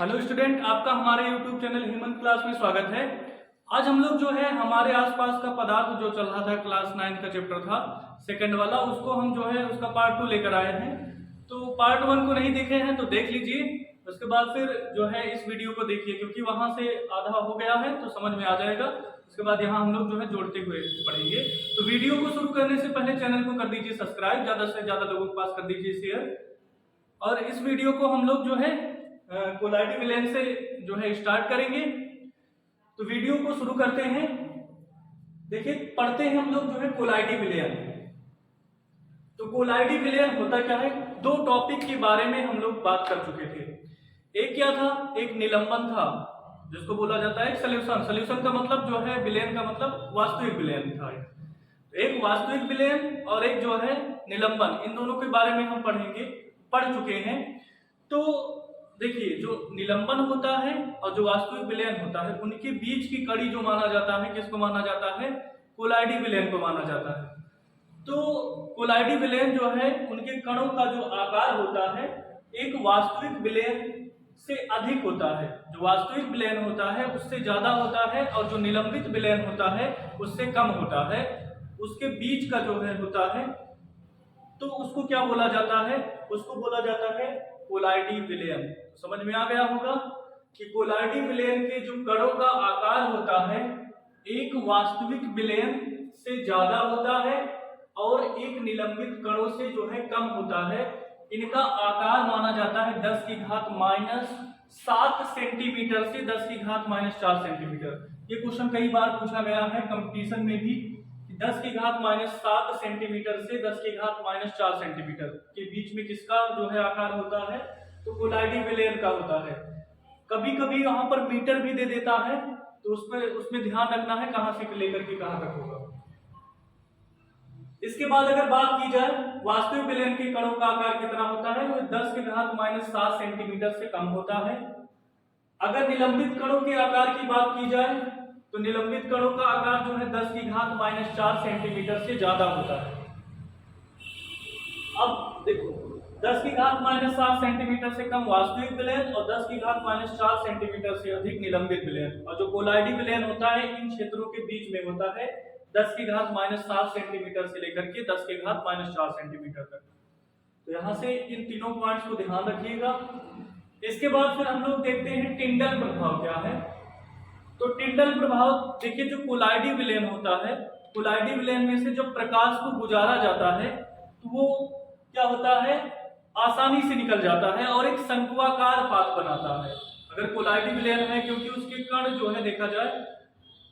Hello student, आपका हमारे YouTube channel Hemant class में स्वागत है। आज हम लोग जो है हमारे आसपास का पदार्थ जो चल रहा था क्लास 9 का चैप्टर था सेकंड वाला, उसको हम जो है उसका पार्ट 2 लेकर आए हैं। तो पार्ट 1 को नहीं देखे हैं तो देख लीजिए, उसके बाद फिर जो है इस वीडियो को देखिए क्योंकि वहां से आधा हो गया है तो समझ में आ जाएगा। उसके बाद यहाँ हम लोग जो है जोड़ते हुए पढ़ेंगे। तो वीडियो को शुरू करने से पहले चैनल को कर दीजिए सब्सक्राइब, ज्यादा से ज्यादा लोगों के पास कर दीजिए शेयर। और इस वीडियो को हम लोग जो है कोलाइडी विलेन से जो है स्टार्ट करेंगे। तो वीडियो को शुरू करते हैं। देखिए पढ़ते हैं हम लोग जो है कोलाइडी विलेन। तो कोलाइडी विलेन होता क्या है, दो टॉपिक के बारे में हम लोग बात कर चुके थे। एक क्या था, एक निलंबन था जिसको बोला जाता है एक सॉल्यूशन। सॉल्यूशन का मतलब जो है विलेन का मतलब वास्तविक विलेन था। एक वास्तविक विलेन और एक जो है निलंबन, इन दोनों के बारे में हम पढ़ चुके हैं। तो देखिए जो निलंबन होता है और जो वास्तविक विलयन होता है उनके बीच की कड़ी जो माना जाता है, किसको माना जाता है, कोलाइडी विलयन को माना जाता है। तो कोलाइडी विलयन जो है उनके कणों का जो आकार होता है एक वास्तविक विलयन से अधिक होता है। जो वास्तविक विलयन होता है उससे ज्यादा होता है और जो निलंबित विलयन होता है उससे कम होता है। उसके बीच का जो है होता है तो उसको क्या बोला जाता है, उसको बोला जाता है कोलाइडी विलयन। समझ में आ गया होगा कि कोलाइडी विलयन के जो कणों का आकार होता है एक वास्तविक विलयन से ज्यादा होता है और एक निलंबित कणों से जो है कम होता है। इनका आकार माना जाता है 10 की घात -7 सेंटीमीटर से 10 की घात -4 सेंटीमीटर। ये क्वेश्चन कई बार पूछा गया है कंपटीशन में भी, 10 की घात -7 सेंटीमीटर से 10 की घात -4 सेंटीमीटर के बीच में किसका जो है आकार होता है, तो कोलाइडी विलयन का होता है। कभी कभी यहाँ पर मीटर भी दे देता है तो उसमें ध्यान रखना है कहां से लेकर के कहां तक होगा। इसके बाद अगर बात की जाए वास्तविक विलयन के कणों का आकार कितना होता है, वो 10 की घात -7 सेंटीमीटर से कम होता है। अगर निलंबित कणों के आकार की बात की जाए तो निलंबित कणों का आकार जो है 10 की घात -4 सेंटीमीटर से ज्यादा होता है। अब देखो 10 की घात -7 सेंटीमीटर से कम वास्तविक विलयन और 10 की घात -4 सेंटीमीटर से अधिक निलंबित विलयन। और जो कोलाइडी विलयन होता है इन क्षेत्रों के बीच में होता है 10 की घात -7 सेंटीमीटर से लेकर के 10 की घात -4 सेंटीमीटर तक। तो यहां से इन तीनों पॉइंट्स को ध्यान रखिएगा। इसके बाद फिर हम लोग देखते हैं टिंडल प्रभाव क्या है। तो टिंडल प्रभाव देखिए, जो कोलाइडी विलयन होता है, कोलाइडी विलयन में से जब प्रकाश को गुजारा जाता है तो वो क्या होता है, आसानी से निकल जाता है और एक शंक्वाकार पाथ बनाता है। अगर कोलाइडी विलयन है क्योंकि उसके कण जो है देखा जाए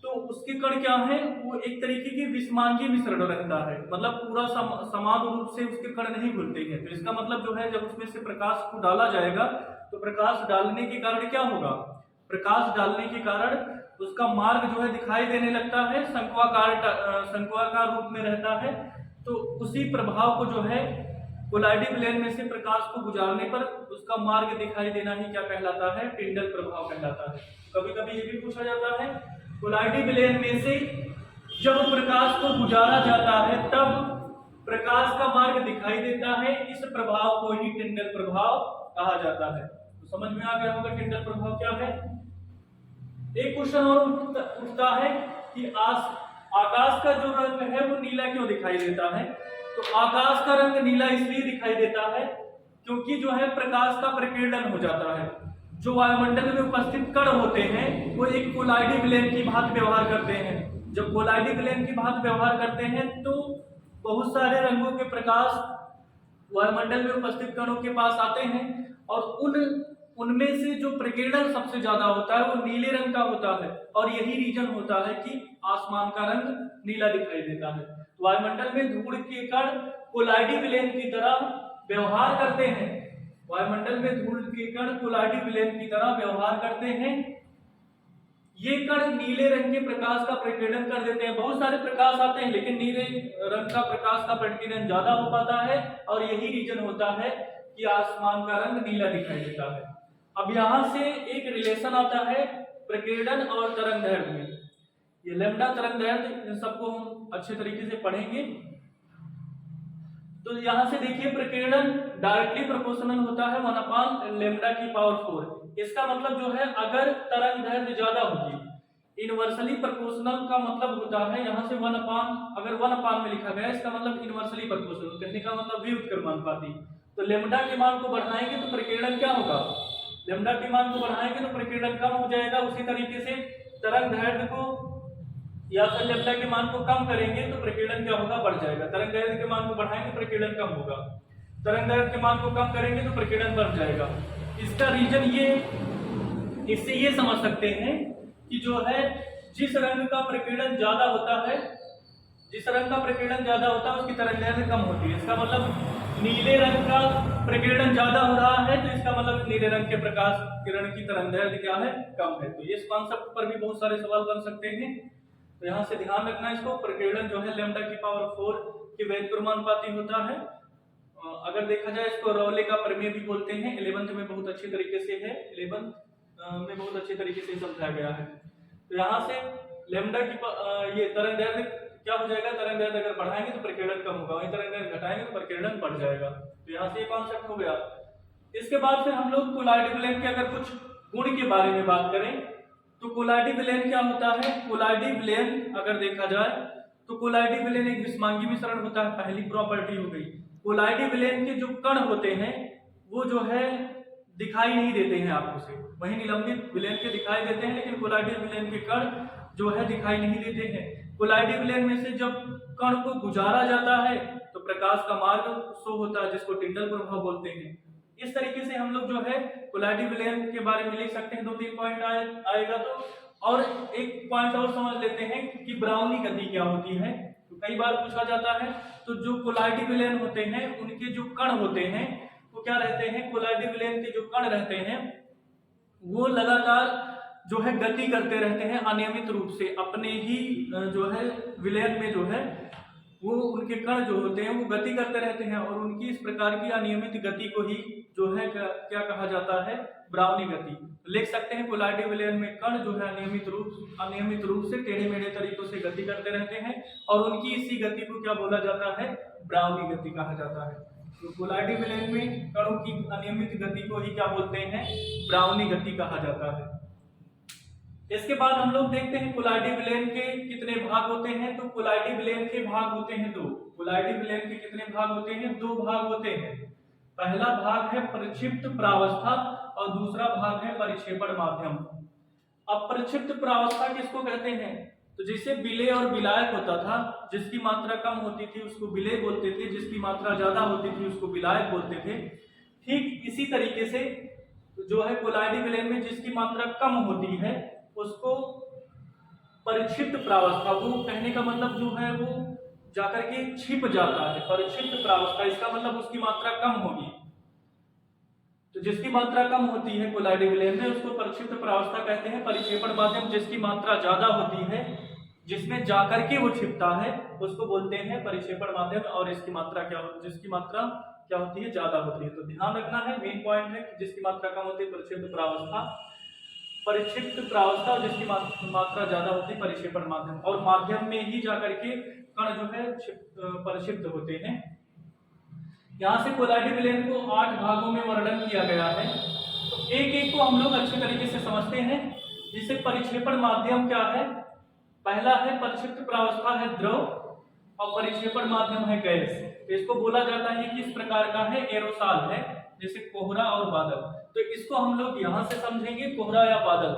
तो उसके कण क्या है, वो एक तरीके के विषमांगी मिश्रण रहता है, मतलब पूरा समान रूप से उसके कण नहीं घुलते हैं। तो इसका मतलब जो है जब उसमें से प्रकाश को डाला जाएगा तो प्रकाश डालने के कारण क्या होगा, प्रकाश डालने के कारण उसका मार्ग जो है दिखाई देने लगता है, शंक्वाकार रूप में रहता है। तो उसी प्रभाव को जो है कोलाइडी विलयन में से प्रकाश को गुजारने पर उसका मार्ग दिखाई देना ही क्या कहलाता है, टिंडल प्रभाव कहलाता है। कभी कभी ये भी पूछा जाता है कोलाइडी विलयन में से जब प्रकाश को गुजारा जाता है तब प्रकाश का मार्ग दिखाई देता है, इस प्रभाव को ही टिंडल प्रभाव कहा जाता है। तो समझ में आ गया होगा टिंडल प्रभाव क्या है। एक क्वेश्चन और उठता है कि आकाश का जो रंग है वो नीला क्यों दिखाई देता है। तो आकाश का रंग नीला इसलिए दिखाई देता है क्योंकि जो है प्रकाश का प्रकीर्णन हो जाता है। जो वायुमंडल में उपस्थित कण होते हैं वो एक कोलाइडी विलयन की भांति व्यवहार करते हैं। जब कोलाइडी विलयन की भांति व्यवहार करते हैं तो बहुत सारे रंगों के प्रकाश वायुमंडल में उपस्थित कणों के पास आते हैं और उनमें से जो प्रकीर्णन सबसे ज्यादा होता है वो नीले रंग का होता है और यही रीजन होता है कि आसमान का रंग नीला दिखाई देता है। वायुमंडल में धूल के कण कोलाइडी विलयन की तरह व्यवहार करते हैं, वायुमंडल में धूल के कण कोलाइडी विलयन की तरह व्यवहार करते हैं। ये कण नीले रंग के प्रकाश का प्रकीर्णन कर देते हैं। बहुत सारे प्रकाश आते हैं लेकिन नीले रंग का प्रकाश का प्रकीर्णन ज्यादा हो पाता है और यही रीजन होता है कि आसमान का रंग नीला दिखाई देता है। अब यहां से एक रिलेशन आता है प्रकीर्णन और तरंगदैर्घ्य में। ये लैम्डा तरंगदैर्घ्य इन सबको हम अच्छे तरीके से पढ़ेंगे। तो यहां से देखिए प्रकीर्णन डायरेक्टली प्रोपोर्शनल होता है 1/λ⁴। इसका मतलब जो है अगर तरंग दैर्ध्य ज्यादा होगी, इनवर्सली प्रोपोर्शनल का मतलब होता है यहाँ से 1 अपान, अगर 1 अपान में लिखा गया इसका मतलब इनवर्सली प्रोपोर्शनल, कहने का मतलब व्युत्क्रमानुपाती। तो लेमडा के मान को बढ़ाएंगे तो प्रकीर्णन क्या होगा, लेमडा के मान को बढ़ाएंगे तो प्रकीर्णन कम हो जाएगा। उसी तरीके से तरंग दैर्ध्य को या फिर लेमडा के मान को कम करेंगे तो प्रकीर्णन क्या होगा, बढ़ जाएगा। तरंग दैर्ध्य के मान को बढ़ाएंगे प्रकीर्णन कम होगा, तरंग दैर्ध्य के मान को कम करेंगे तो प्रकीर्णन बढ़ जाएगा। इसका रीजन ये, इससे ये समझ सकते हैं कि जो है जिस रंग का प्रकीर्णन ज्यादा होता है, जिस रंग का प्रकीर्णन ज्यादा होता है उसकी तरंग दैर्ध्य कम होती है। इसका मतलब नीले रंग का प्रकीर्णन ज्यादा हो रहा है तो इसका मतलब नीले रंग के प्रकाश किरण की तरंग दैर्ध्य क्या है, कम है। तो इस कॉन्सेप्ट पर भी बहुत सारे सवाल बन सकते हैं, तो यहाँ से ध्यान रखना इसको। प्रकीर्णन जो है लैम्डा की पावर 4 के व्युत्क्रमानुपाती होता है। अगर देखा जाए इसको रौले का प्रमेय भी बोलते हैं, 11th में बहुत अच्छे तरीके से है, 11th में बहुत अच्छे तरीके से समझाया गया है। तो यहाँ से लैम्डा की ये तरंग दैर्ध्य क्या हो जाएगा, तरंग दैर्ध्य अगर बढ़ाएंगे तो प्रकीर्णन कम होगा, वहीं तरंग दैर्ध्य घटाएंगे तो प्रकीर्णन बढ़ जाएगा। तो यहाँ से ये कॉन्सेप्ट हो गया। इसके बाद फिर हम लोग कोलाइडी विलयन के अगर कुछ गुण के बारे में बात करें तो कोलाइडी विलयन क्या होता है। कोलाइडी विलयन अगर देखा जाए तो कोलाइडी विलयन एक विषमांगी मिश्रण होता है, पहली प्रॉपर्टी हो गई। कोलाइडी विलयन के जो कण होते हैं वो जो है दिखाई नहीं देते हैं आपको से, वही निलंबित विलयन के दिखाई देते हैं, लेकिन कोलाइडी विलयन के कण जो है दिखाई नहीं देते हैं। कोलाइडी विलयन में से जब कण को गुजारा जाता है तो प्रकाश का मार्ग शो होता है, जिसको टिंडल प्रभाव बोलते हैं। इस तरीके से हम लोग जो है कोलाइडी विलयन के बारे में लिख सकते हैं। 2-3 पॉइंट आएगा तो, और एक पॉइंट और समझ लेते हैं कि ब्राउनी गति क्या होती है, तो कई बार पूछा जाता है। तो जो कोलाइडी विलयन होते हैं उनके जो कण होते हैं वो क्या रहते हैं, कोलाइडी विलयन के जो कण रहते हैं वो लगातार जो है गति करते रहते हैं अनियमित रूप से, अपने ही जो है विलयन में जो है वो उनके कण जो होते हैं वो गति करते रहते हैं, और उनकी इस प्रकार की अनियमित गति को ही जो है क्या कहा जाता है, ब्राउनी गति। लिख सकते हैं कोलाइडी विलयन में कण जो है अनियमित रूप से टेढ़े मेढ़े तरीकों से गति करते रहते हैं, और उनकी इसी गति को क्या बोला जाता है, ब्राउनी गति कहा जाता है। तो कोलाइडी विलयन में कणों की अनियमित गति को ही क्या बोलते हैं, ब्राउनी गति कहा जाता है। इसके बाद हम लोग देखते हैं कोलाइडी विलयन के कितने भाग होते हैं। तो कोलाइडी विलयन के भाग होते हैं 2। कोलाइडी विलयन के कितने भाग होते हैं, 2 भाग होते हैं। पहला भाग है परिक्षिप्त प्रावस्था और दूसरा भाग है परिक्षेपण माध्यम। अब परिक्षिप्त प्रावस्था किसको कहते हैं, तो जैसे विलेय और विलायक होता था, जिसकी मात्रा कम होती थी उसको विलेय बोलते थे, जिसकी मात्रा ज्यादा होती थी उसको विलायक बोलते थे। ठीक इसी तरीके से जो है कोलाइडी विलयन में जिसकी मात्रा कम होती है उसको परिक्षिप्त प्रावस्था, वो कहने का मतलब जो है वो जाकर के छिप जाता है, परिक्षिप्त प्रावस्था, इसका मतलब उसकी मात्रा कम होगी। तो जिसकी मात्रा कम होती है कोलाइडी विलयन में उसको परिक्षिप्त प्रावस्था कहते हैं। परिक्षेपण माध्यम जिसकी मात्रा ज्यादा होती है, जिसमें जाकर के वो छिपता है, उसको बोलते हैं परिक्षेपण माध्यम, और इसकी मात्रा क्या होती है, जिसकी मात्रा क्या होती है, ज्यादा होती है। तो ध्यान रखना है, मेन पॉइंट है कि जिसकी मात्रा कम होती है परिक्षिप्त प्रावस्था, परिक्षिप्त प्रावस्था, और जिसकी मात्रा ज्यादा होती है परिक्षेपण माध्यम, और माध्यम में ही जाकर के कण जो है परिक्षिप्त होते हैं। यहाँ से कोलाइडी विलयन को 8 भागों में वर्णन किया गया है, तो एक एक को हम लोग अच्छे तरीके से समझते हैं। जिसे परिक्षेपण माध्यम क्या है, पहला है परिक्षिप्त प्रावस्था है द्रव और परिक्षेपण माध्यम है गैस। तो इसको बोला जाता है कि इस प्रकार का है, एरोसॉल है, जैसे कोहरा और बादल। तो इसको हम लोग यहाँ से समझेंगे कोहरा या बादल।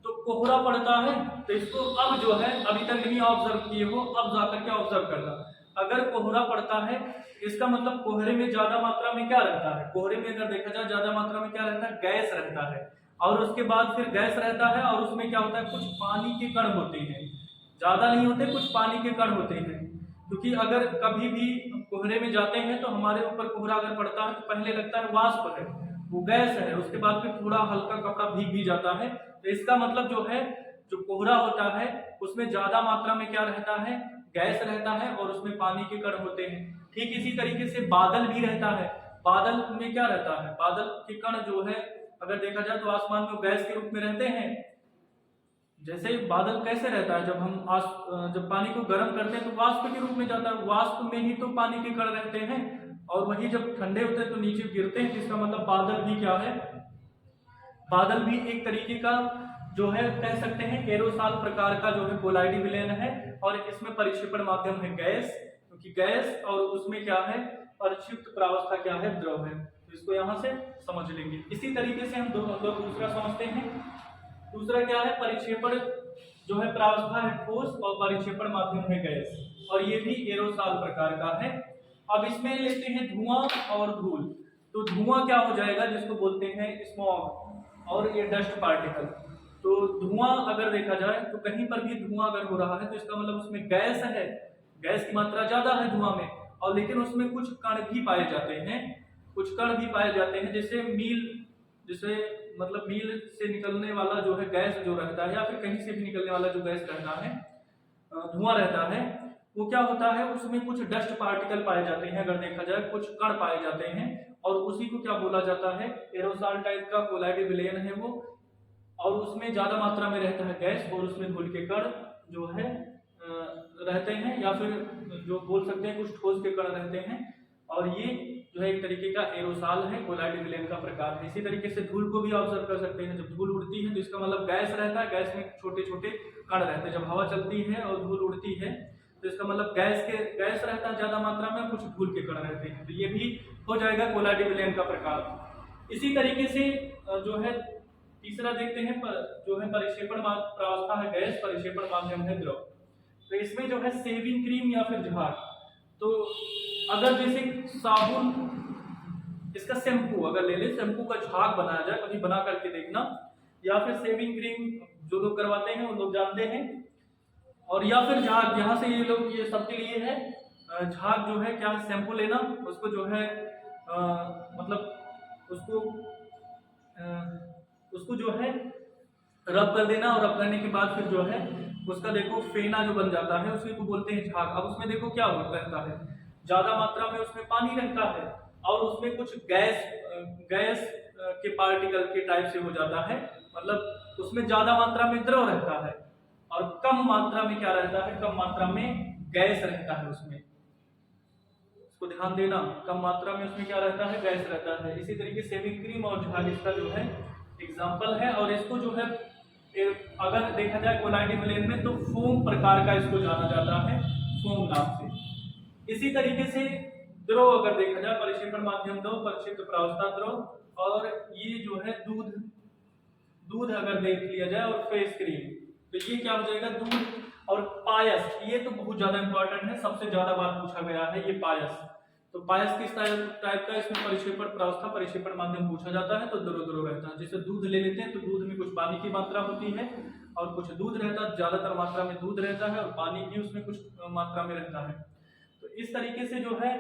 तो कोहरा पड़ता है तो इसको अब जो है अभी तक नहीं ऑब्जर्व किए हो, अब जाकर के ऑब्जर्व करना। अगर कोहरा पड़ता है इसका मतलब कोहरे में ज्यादा मात्रा में क्या रहता है, कोहरे में अगर देखा जाए ज्यादा मात्रा में क्या रहता है, गैस रहता है, और उसके बाद फिर गैस रहता है और उसमें क्या होता है, कुछ पानी के कण होते हैं, ज्यादा नहीं होते, कुछ पानी के कण होते हैं। क्योंकि अगर कभी भी कोहरे में जाते हैं तो हमारे ऊपर कोहरा अगर पड़ता है तो पहले लगता है वाष्प है, वो गैस है, उसके बाद फिर थोड़ा हल्का कपड़ा भीग भी जाता है। तो इसका मतलब जो है जो कोहरा होता है उसमें ज्यादा मात्रा में क्या रहता है, गैस रहता है, और उसमें पानी के कण होते हैं। ठीक इसी तरीके से बादल भी रहता है। बादल में क्या रहता है, बादल के कण जो है अगर देखा जाए तो आसमान में गैस के रूप में रहते हैं। जैसे बादल कैसे रहता है, जब पानी को गर्म करते हैं तो वाष्प के रूप में जाता है, वाष्प में ही तो पानी के कण रहते हैं, और वही जब ठंडे होते हैं तो नीचे गिरते हैं। जिसका मतलब बादल भी क्या है, बादल भी एक तरीके का जो है कह सकते हैं एरोसॉल प्रकार का जो है कोलाइडी विलयन है, और इसमें परिक्षेपण माध्यम है गैस, क्योंकि गैस और उसमें क्या है परिक्षिप्त प्रावस्था क्या है द्रव है। तो इसको यहाँ से समझ लेंगे। इसी तरीके से हम दूसरा समझते हैं। दूसरा क्या है परिक्षेपण जो है प्रावस्था है ठोस और परिक्षेपण माध्यम है गैस, और ये भी एरोसॉल प्रकार का है। अब इसमें लेते हैं धुआं और धूल। तो धुआं क्या हो जाएगा जिसको बोलते हैं स्मॉग, और ये डस्ट पार्टिकल। तो धुआं अगर देखा जाए तो कहीं पर भी धुआं अगर हो रहा है तो इसका मतलब उसमें गैस है, गैस की मात्रा ज्यादा है धुआं में, और लेकिन उसमें कुछ कण भी पाए जाते हैं, कुछ कण भी पाए जाते हैं, जैसे मील से निकलने वाला जो है गैस जो रहता है, या फिर कहीं से भी निकलने वाला जो गैस रहता है धुआं रहता है, वो क्या होता है उसमें कुछ डस्ट पार्टिकल पाए जाते हैं, अगर देखा जाए कुछ कण पाए जाते हैं, और उसी को क्या बोला जाता है एरोसॉल टाइप का कोलाइडी विलयन है वो। और उसमें ज्यादा मात्रा में रहता है गैस, और उसमें धूल के कण जो है रहते हैं, या फिर जो बोल सकते हैं कुछ ठोस के कण रहते हैं, और ये जो है एक तरीके का एरोसॉल है कोलाइडी विलयन का प्रकार है। इसी तरीके से धूल को भी ऑब्जर्व कर सकते हैं। जब धूल उड़ती है तो इसका मतलब गैस रहता है, गैस में छोटे छोटे कण रहते हैं। जब हवा चलती है और धूल उड़ती है तो इसका मतलब गैस रहता है ज्यादा मात्रा में, कुछ धूल के कण रहते हैं। तो ये भी हो जाएगा कोलाइडी विलयन का प्रकार। इसी तरीके से जो है तीसरा देखते हैं जो है परिक्षेपण प्रावस्था है गैस, परिक्षेपण माध्यम है द्रव। तो इसमें जो है शेविंग क्रीम या फिर झाग, तो अगर जैसे साबुन, इसका शैम्पू अगर ले ले, शैम्पू का झाग बनाया जाए, कभी बना करके देखना, या फिर शेविंग क्रीम जो लोग करवाते हैं वो लोग जानते हैं, और या फिर झाग, यहाँ से ये लोग ये सबके लिए है। झाग जो है क्या शैम्पू लेना, उसको जो है मतलब उसको जो है रब कर देना, और रब करने के बाद फिर जो है उसका देखो फेना जो बन जाता है उसी को बोलते हैं झाग। अब उसमें देखो क्या रहता है, ज्यादा मात्रा में उसमें पानी रहता है, और उसमें कुछ गैस के पार्टिकल के टाइप से हो जाता है, मतलब उसमें ज्यादा मात्रा में द्रव रहता है और कम मात्रा में क्या रहता है, कम मात्रा में गैस रहता है उसमें। इसको ध्यान देना, कम मात्रा में उसमें क्या रहता है, गैस रहता है। इसी तरीके शेविंग क्रीम और झाग इसका जो है एग्जाम्पल है। और इसको जो है अगर देखा जाए कोलाइडी विलयन में तो फोम प्रकार का इसको जाना जाता है, फोम नाम से। इसी तरीके से द्रव अगर देखा जाए परिक्षेपण माध्यम द्रव, परिक्षिप्त प्रावस्था द्रव, और ये जो है दूध अगर देख लिया जाए और फेस क्रीम, तो ये क्या हो जाएगा दूध। और पायस, ये तो बहुत ज्यादा इंपॉर्टेंट है, सबसे ज्यादा बार पूछा गया है ये पायस। तो पायस किस टाइप का, इसमें परिक्षेपण प्रावस्था परिक्षेपण माध्यम पूछा जाता है, तो द्रव रहता है। जैसे दूध ले लेते हैं तो दूध में कुछ पानी की मात्रा होती है और कुछ दूध रहता है, ज्यादातर मात्रा में दूध रहता है और पानी भी उसमें कुछ मात्रा में रहता है। तो इस तरीके से जो है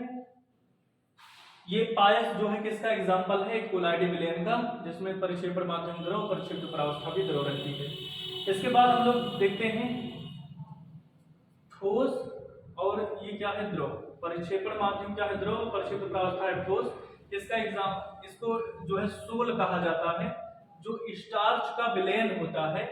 ये पायस जो है किसका एग्जाम्पल है, कोलाइडी विलयन का, जिसमें परिक्षेपण माध्यम द्रव, परिक्षिप्त प्रावस्था भी द्रव रहती है। इसके बाद हम लोग देखते हैं ठोस, और ये क्या है द्रव। परिक्षेपण माध्यम क्या है द्रव, परिक्षिप्त प्रावस्था है ठोस। इसको जो है सोल कहा जाता है। जो स्टार्च का विलयन होता है,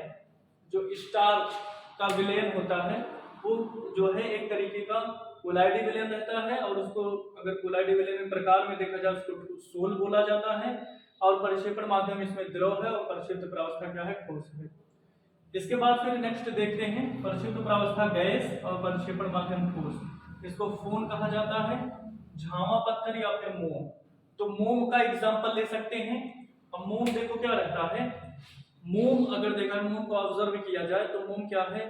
जो स्टार्च का विलयन होता है वो जो है एक तरीके का कोलाइडी विलयन रहता है, और उसको अगर कोलाइडी विलयन में प्रकार में देखा जाए उसको सोल बोला जाता है। और परिक्षेपण माध्यम इसमें द्रव है, और परिक्षिप्त प्रावस्था क्या है ठोस है। इसके बाद फिर नेक्स्ट देखते हैं परिक्षिप्त प्रावस्था गैस और परिक्षेपण माध्यम ठोस। इसको फोन कहा जाता है, झावा पत्थर या फिर मोम। तो मोम का एग्जांपल ले सकते हैं। अब मोम देखो क्या रहता है, मोम अगर देखा, मोम को ऑब्जर्व किया जाए तो मोम क्या है,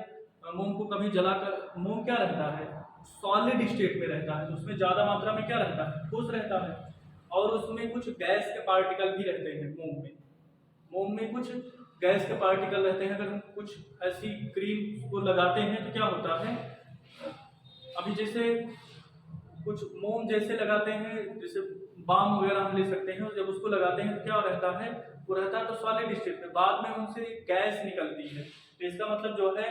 मोम को कभी जलाकर, मोम क्या रहता है सॉलिड स्टेट में रहता है, तो उसमें ज्यादा मात्रा में क्या रहता है ठोस रहता है, और उसमें कुछ गैस के पार्टिकल भी रहते हैं। मोम में कुछ गैस के पार्टिकल रहते हैं। अगर हम कुछ ऐसी क्रीम को लगाते हैं तो क्या होता है, अभी जैसे कुछ मोम जैसे लगाते हैं, जैसे बाम वगैरह हम ले सकते हैं, जब उसको लगाते हैं तो क्या रहता है, वो रहता है तो सॉलिड स्टेट में, बाद में उनसे गैस निकलती है। तो इसका मतलब जो है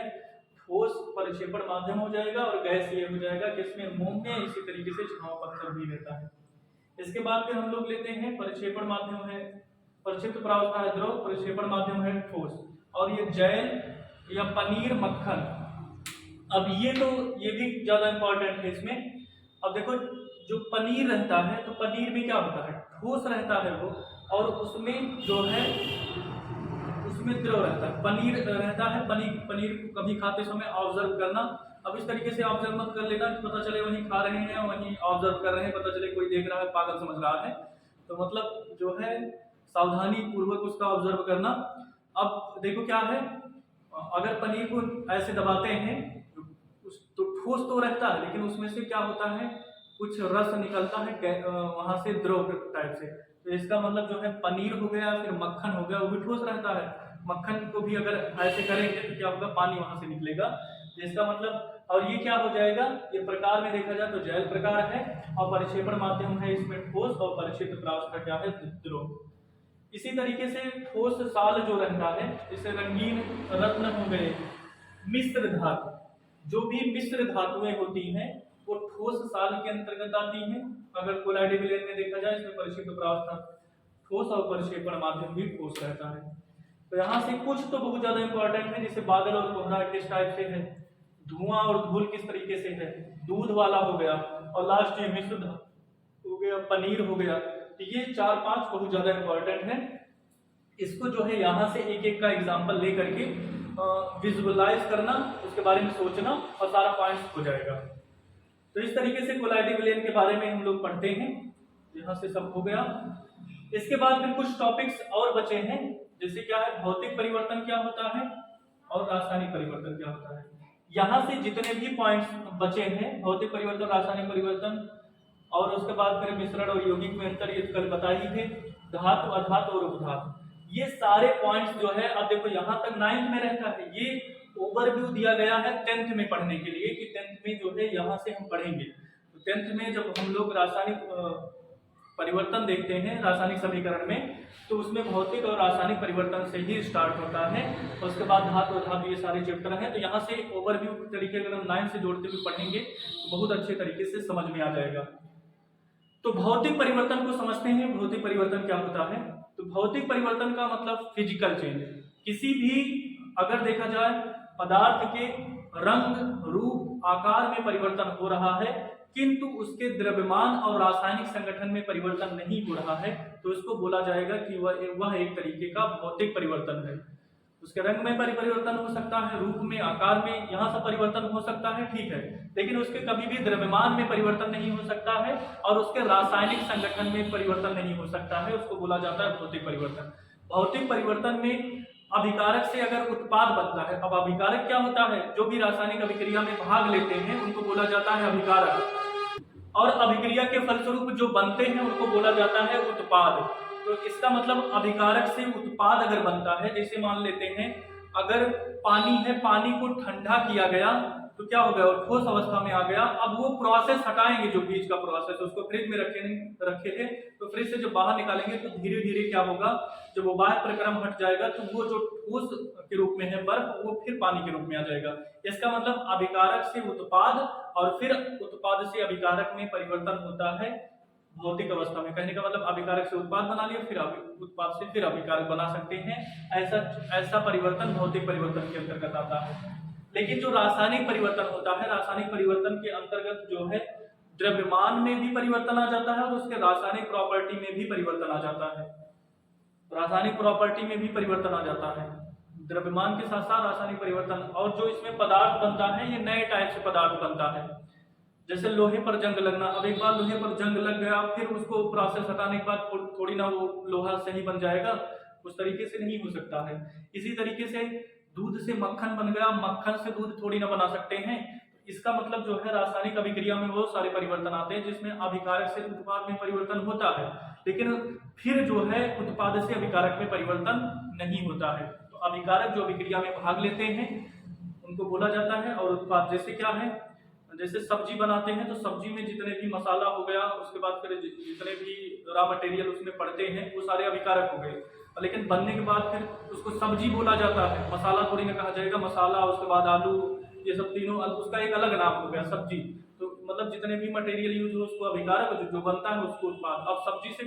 ठोस परिक्षेपण माध्यम हो जाएगा, और गैस ये हो जाएगा किसमें, मोम में। इसी तरीके से झावा पत्थर भी रहता है। इसके बाद फिर हम लोग लेते हैं परिक्षेपण माध्यम है, परिक्षिप्त प्रावस्था है द्रव, परिक्षेपण माध्यम है ठोस, और ये जेल या पनीर मक्खन। अब ये भी ज्यादा इंपॉर्टेंट है इसमें। अब देखो जो पनीर रहता है तो पनीर में क्या होता है ठोस रहता है वो, और उसमें जो है उसमें द्रव रहता है। पनीर रहता है, पनीर को कभी खाते समय ऑब्जर्व करना। अब इस तरीके से ऑब्जर्व मत कर लेना कि पता चले वहीं खा रहे हैं वहीं ऑब्जर्व कर रहे हैं, पता चले कोई देख रहा है पागल समझ रहा है। तो मतलब जो है सावधानी पूर्वक उसका ऑब्जर्व करना। अब देखो क्या है, अगर पनीर को ऐसे दबाते हैं तो ठोस तो रहता है, लेकिन उसमें से क्या होता है, कुछ रस निकलता है वहां से द्रव टाइप से। तो इसका मतलब जो है पनीर हो गया फिर मक्खन हो गया, वो भी ठोस रहता है। मक्खन को भी अगर ऐसे करेंगे तो क्या होगा, पानी वहां से निकलेगा। इसका मतलब, और ये क्या हो जाएगा, ये प्रकार में देखा जाए तो जैल प्रकार है और परिक्षेपण माध्यम है इसमें ठोस, और परिक्षेप्य प्रावस्था क्या है, द्रव। इसी तरीके से ठोस साल जो रहता है, जैसे रंगीन रत्न हो गए, मिश्र धातु, जो भी मिश्र धातुएं होती हैं वो ठोस साल के अंतर्गत आती हैं। अगर कोलाइडी विलयन में देखा जाए इसमें परिक्षेप्य प्रावस्था ठोस और परिक्षेपण माध्यम भी ठोस रहता है। तो यहाँ से कुछ तो बहुत ज्यादा इंपॉर्टेंट है, जैसे बादल और कोहरा किस टाइप से है, धुआं और धूल किस तरीके से है, दूध वाला हो गया, और लास्ट में मिश्र हो गया, पनीर हो गया। तो ये 4-5 बहुत ज्यादा इंपॉर्टेंट है। इसको जो है यहाँ से एक एक का एग्जाम्पल ले करके विजुअलाइज करना, उसके बारे में सोचना और सारा पॉइंट्स हो जाएगा। तो इस तरीके से कोलाइडी विलयन के बारे में हम लोग पढ़ते हैं। यहाँ से सब हो गया। इसके बाद फिर कुछ टॉपिक्स और बचे हैं, जैसे क्या है, भौतिक परिवर्तन क्या होता है और रासायनिक परिवर्तन क्या होता है। यहाँ से जितने भी पॉइंट्स बचे हैं, भौतिक परिवर्तन, रासायनिक परिवर्तन, और उसके बाद फिर मिश्रण और यौगिक में अंतर, ये कल बता ही थे, धातु, अधातु और उपधातु, ये सारे पॉइंट्स जो है, अब देखो यहाँ तक 9th में रहता है। ये ओवरव्यू दिया गया है 10th में पढ़ने के लिए कि 10th में जो है यहाँ से हम पढ़ेंगे। तो 10th में जब हम लोग रासायनिक परिवर्तन देखते हैं रासायनिक समीकरण में, तो उसमें भौतिक और रासायनिक परिवर्तन से ही स्टार्ट होता है, और उसके बाद धातु अधातु, ये सारे चैप्टर हैं। तो यहाँ से ओवरव्यू तरीके अगर हम 9 से जोड़ते हुए पढ़ेंगे तो बहुत अच्छे तरीके से समझ में आ जाएगा। तो भौतिक परिवर्तन को समझते हैं, भौतिक परिवर्तन क्या होता है। तो भौतिक परिवर्तन का मतलब फिजिकल चेंज, किसी भी अगर देखा जाए पदार्थ के रंग, रूप, आकार में परिवर्तन हो रहा है, किंतु उसके द्रव्यमान और रासायनिक संगठन में परिवर्तन नहीं हो रहा है, तो इसको बोला जाएगा कि वह एक तरीके का भौतिक परिवर्तन है। उसके रंग में परिवर्तन हो सकता है, रूप में, आकार में, यहाँ से परिवर्तन हो सकता है, ठीक है, लेकिन उसके कभी भी द्रव्यमान में परिवर्तन नहीं हो सकता है और उसके रासायनिक संगठन में परिवर्तन नहीं हो सकता है, उसको बोला जाता है भौतिक परिवर्तन। भौतिक परिवर्तन में अभिकारक से अगर उत्पाद बनता है, अब अभिकारक क्या होता है, जो भी रासायनिक अभिक्रिया में भाग लेते हैं उनको बोला जाता है अभिकारक, और अभिक्रिया के फलस्वरूप जो बनते हैं उनको बोला जाता है उत्पाद। तो इसका मतलब अभिकारक से उत्पाद अगर बनता है, जैसे मान लेते हैं अगर पानी है, पानी को ठंडा किया गया तो क्या हो गया, ठोस अवस्था में आ गया। अब वो प्रोसेस हटाएंगे, जो बीच का प्रोसेस, उसको फ्रिज में रखे थे, तो फ्रिज से जब बाहर निकालेंगे तो धीरे धीरे क्या होगा, जब वो बाह्य प्रक्रम हट जाएगा तो वो जो ठोस के रूप में है बर्फ, वो फिर पानी के रूप में आ जाएगा। इसका मतलब अभिकारक से उत्पाद और फिर उत्पाद से अभिकारक में परिवर्तन होता है भौतिक अवस्था में। कहने का मतलब अभिकारक से उत्पाद बना लिया, फिर उत्पाद से फिर अभिकारक बना सकते हैं। ऐसा परिवर्तन भौतिक परिवर्तन के अंतर्गत आता है। लेकिन जो रासायनिक परिवर्तन होता है, रासायनिक परिवर्तन के अंतर्गत जो है द्रव्यमान में भी परिवर्तन आ जाता है और उसके रासायनिक प्रॉपर्टी में भी परिवर्तन आ जाता है। रासायनिक प्रॉपर्टी में भी परिवर्तन आ जाता है, द्रव्यमान के साथ साथ रासायनिक परिवर्तन। और जो इसमें पदार्थ बनता है, ये नए टाइप से पदार्थ बनता है। जैसे लोहे पर जंग लगना, अब एक बार लोहे पर जंग लग गया, फिर उसको प्रोसेस हटाने के बाद थोड़ी ना वो लोहा सही बन जाएगा, उस तरीके से नहीं हो सकता है। इसी तरीके से दूध से मक्खन बन गया, मक्खन से दूध थोड़ी ना बना सकते हैं। इसका मतलब जो है रासायनिक अभिक्रिया में वो सारे परिवर्तन आते हैं, जिसमें अभिकारक से उत्पाद में परिवर्तन होता है, लेकिन फिर जो है उत्पाद से अभिकारक में परिवर्तन नहीं होता है। तो अभिकारक जो अभिक्रिया में भाग लेते हैं उनको बोला जाता है। और उत्पाद जैसे क्या है, जैसे सब्जी बनाते हैं तो सब्जी में जितने भी मसाला हो गया, उसके बाद फिर जितने भी रॉ मटेरियल उसमें पड़ते हैं वो सारे अभिकारक हो गए, लेकिन बनने के बाद फिर उसको सब्जी बोला जाता है, मसाला थोड़ी ना कहा जाएगा। मसाला, उसके बाद आलू, ये सब तीनों, उसका एक अलग नाम हो गया सब्जी। तो मतलब जितने भी मटेरियल यूज हो उसको अभिकारक, जो बनता है उसको उत्पाद। अब सब्जी से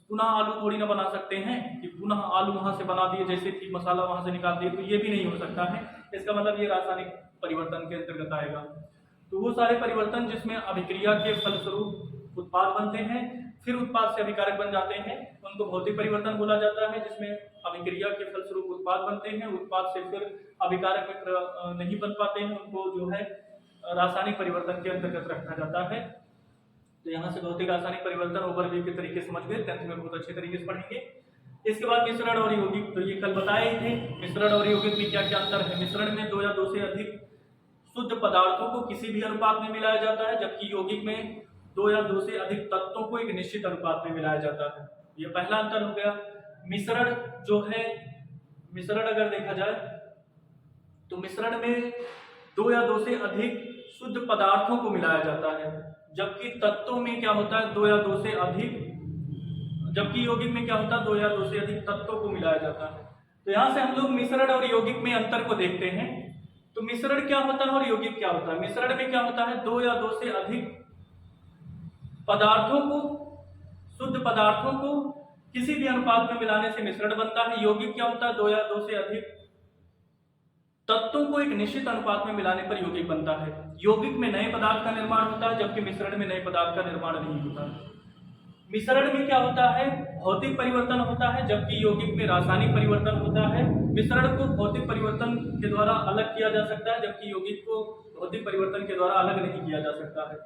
पुनः आलू थोड़ी ना बना सकते हैं कि पुनः आलू वहां से बना दिए, जैसे कि मसाला वहां से निकाल दिए, तो ये भी नहीं हो सकता है। इसका मतलब ये रासायनिक परिवर्तन के अंतर्गत आएगा। तो वो सारे परिवर्तन जिसमें अभिक्रिया के फलस्वरूप उत्पाद बनते हैं, फिर उत्पाद से अभिकारक बन जाते हैं, उनको भौतिक परिवर्तन बोला जाता है, जिसमें अभिक्रिया के फलस्वरूप उत्पाद बनते हैं। उत्पाद से फिर अभिकारक में नहीं बन पाते हैं, उनको जो है रासायनिक परिवर्तन के अंतर्गत रखा जाता है। तो यहाँ से भौतिक रासायनिक परिवर्तन ओवरव्यू के तरीके समझ गए, 10th में बहुत अच्छे तरीके से पढ़ेंगे। इसके बाद मिश्रण और यौगिक, तो ये कल बताए ही थे। मिश्रण और यौगिक में क्या क्या अंतर है? मिश्रण में 2 या 2 से अधिक शुद्ध पदार्थों को किसी भी अनुपात में मिलाया जाता है, जबकि यौगिक में 2 या 2 से अधिक तत्वों को एक निश्चित अनुपात में मिलाया जाता है। ये पहला अंतर हो गया। मिश्रण जो है, मिश्रण अगर देखा जाए तो मिश्रण में 2 या 2 से अधिक शुद्ध पदार्थों को मिलाया जाता है, जबकि तत्वों में क्या होता है 2 या 2 से अधिक, जबकि यौगिक में क्या होता है 2 या 2 से अधिक तत्वों को मिलाया जाता है। तो यहाँ से हम लोग मिश्रण और यौगिक में अंतर को देखते हैं। तो मिश्रण क्या होता है और यौगिक क्या होता है? मिश्रण में क्या होता है 2 या 2 से अधिक पदार्थों को, शुद्ध पदार्थों को किसी भी अनुपात में मिलाने से मिश्रण बनता है। यौगिक क्या होता है 2 या 2 से अधिक तत्वों को एक निश्चित अनुपात में मिलाने पर यौगिक बनता है। यौगिक में नए पदार्थ का निर्माण होता है, जबकि मिश्रण में नए पदार्थ का निर्माण नहीं होता है। मिश्रण में क्या होता है भौतिक परिवर्तन होता है, जबकि यौगिक में रासायनिक परिवर्तन होता है। मिश्रण को भौतिक परिवर्तन के द्वारा अलग किया जा सकता है, जबकि यौगिक को भौतिक परिवर्तन के द्वारा अलग नहीं किया जा सकता है।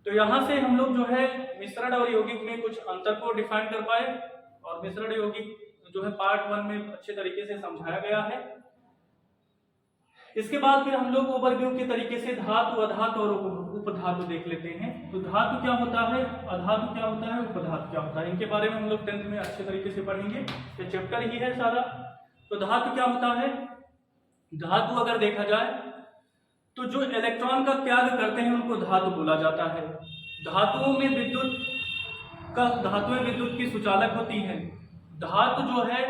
तो यहाँ से हम लोग जो है मिश्रण और यौगिक में कुछ अंतर को डिफाइन कर पाए, और मिश्रण यौगिक जो है पार्ट 1 में अच्छे तरीके से समझाया गया है। इसके बाद फिर हम लोग ओवरव्यू के तरीके से धातु, अधातु और उपधातु देख लेते हैं। तो धातु क्या होता है, अधातु क्या होता है, उपधातु क्या होता है, इनके बारे में हम लोग 10th में अच्छे तरीके से पढ़ेंगे। ये चैप्टर ही है सारा। तो धातु क्या होता है? धातु अगर देखा जाए तो जो इलेक्ट्रॉन का त्याग करते हैं उनको धातु बोला जाता है। धातुएं विद्युत की सुचालक होती हैं। धातु जो है,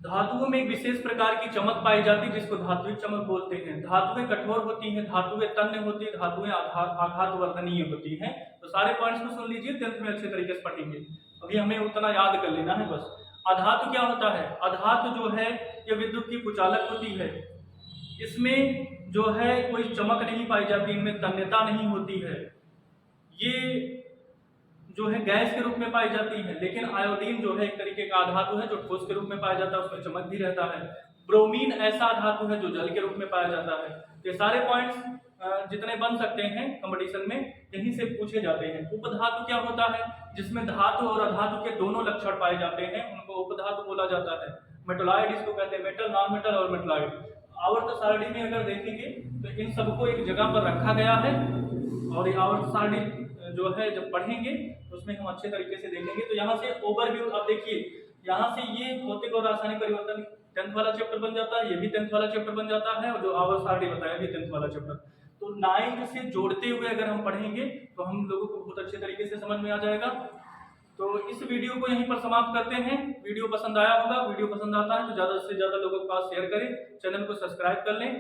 धातुओं में एक विशेष प्रकार की चमक पाई जाती है, जिसको धात्विक चमक बोलते हैं। धातुएं कठोर होती हैं, धातुएं तन्य होती है, धातुएं आघात वर्धनीय होती हैं। तो सारे पॉइंट्स को सुन लीजिए, 10th में अच्छे तरीके से पढ़ेंगे। अभी हमें उतना याद कर लेना है बस। अधातु क्या होता है? अधातु जो है ये विद्युत की कुचालक होती है। इसमें जो है कोई चमक नहीं पाई जाती, इनमें तन्यता नहीं होती है। ये जो है गैस के रूप में पाई जाती है। लेकिन आयोडीन जो है एक तरीके का धातु है जो ठोस के रूप में पाया जाता है, उसमें चमक भी रहता है। ब्रोमीन ऐसा धातु है जो जल के रूप में पाया जाता है। ये सारे पॉइंट्स जितने बन सकते हैं कंपटीशन में यहीं से पूछे जाते हैं। उपधातु क्या होता है? जिसमें धातु और अधातु के दोनों लक्षण पाए जाते हैं, उनको उपधातु बोला जाता है। मेटलॉइड इसको कहते हैं, मेटल, नॉन मेटल और मेटलॉइड। आवर्त सारणी में अगर देखेंगे तो इन सबको एक जगह पर रखा गया है, और ये आवर्त सारणी जो है जब पढ़ेंगे तो उसमें हम अच्छे तरीके से देखेंगे। तो यहाँ से ओवरव्यू आप देखिए, यहाँ से ये भौतिक और रासायनिक परिवर्तन 10th वाला चैप्टर बन जाता है, ये भी 10th वाला चैप्टर बन जाता है, और जो आवर्त सारणी बताया भी 10th वाला चैप्टर। तो 9th से जोड़ते हुए अगर हम पढ़ेंगे तो हम लोगों को बहुत अच्छे तरीके से समझ में आ जाएगा। तो इस वीडियो को यहीं पर समाप्त करते हैं। वीडियो पसंद आया होगा, वीडियो पसंद आता है तो ज़्यादा से ज़्यादा लोगों के पास शेयर करें, चैनल को सब्सक्राइब कर लें।